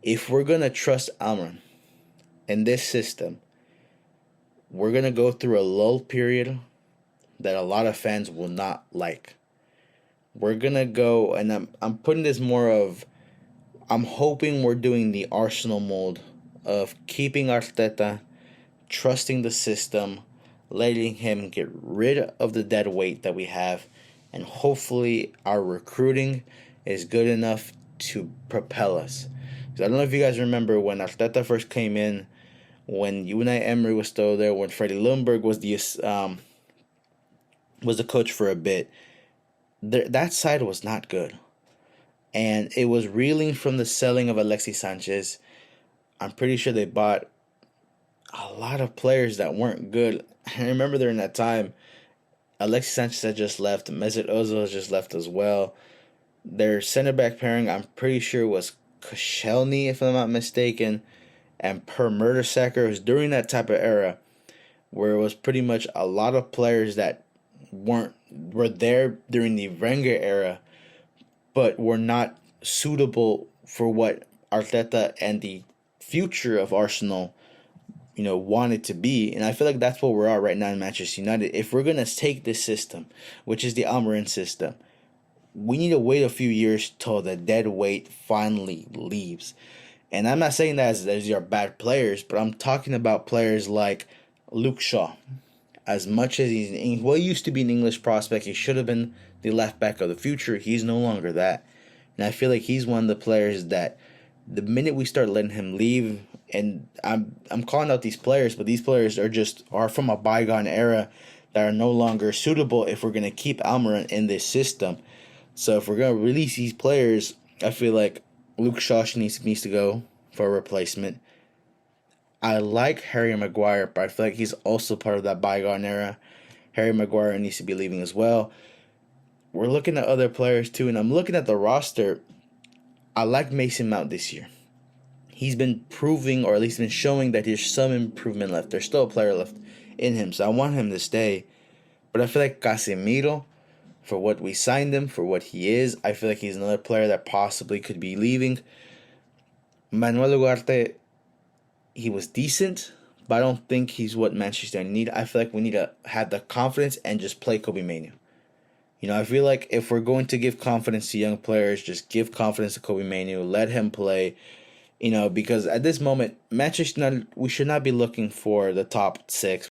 if we're gonna trust Amiron in this system, we're gonna go through a lull period that a lot of fans will not like. We're gonna go, and I'm putting this more of, I'm hoping we're doing the Arsenal mold of keeping Arteta, trusting the system, letting him get rid of the dead weight that we have, and hopefully our recruiting is good enough to propel us. Because I don't know if you guys remember when Arteta first came in, when Unai Emery was still there, when Freddie Lundberg was the coach for a bit. That side was not good, and it was reeling from the selling of Alexis Sanchez. I'm pretty sure they bought a lot of players that weren't good. I remember during that time, Alexis Sanchez had just left. Mesut Ozil has just left as well. Their center back pairing, I'm pretty sure, was Koscielny, if I'm not mistaken, and Per Mertesacker. It was during that type of era where it was pretty much a lot of players that were there during the Wenger era, but were not suitable for what Arteta and the future of Arsenal, wanted to be. And I feel like that's what we're at right now in Manchester United. If we're gonna take this system, which is the Amiron system, we need to wait a few years till the dead weight finally leaves. And I'm not saying that as your bad players, but I'm talking about players like Luke Shaw. As much as he used to be an English prospect, he should have been the left back of the future. He's no longer that. And I feel like he's one of the players that the minute we start letting him leave, and I'm calling out these players, but these players are from a bygone era that are no longer suitable if we're going to keep Amiron in this system. So if we're going to release these players, I feel like Luke Shaw needs to go for a replacement. I like Harry Maguire, but I feel like he's also part of that bygone era. Harry Maguire needs to be leaving as well. We're looking at other players too, and I'm looking at the roster. I like Mason Mount this year. He's been proving, or at least been showing, that there's some improvement left. There's still a player left in him, so I want him to stay. But I feel like Casemiro, for what we signed him, for what he is, I feel like he's another player that possibly could be leaving. Manuel Ugarte, he was decent, but I don't think he's what Manchester United need. I feel like we need to have the confidence and just play Kobe Manu. I feel like if we're going to give confidence to young players, just give confidence to Kobe Manu, let him play. Because at this moment, Manchester United, we should not be looking for the top 6.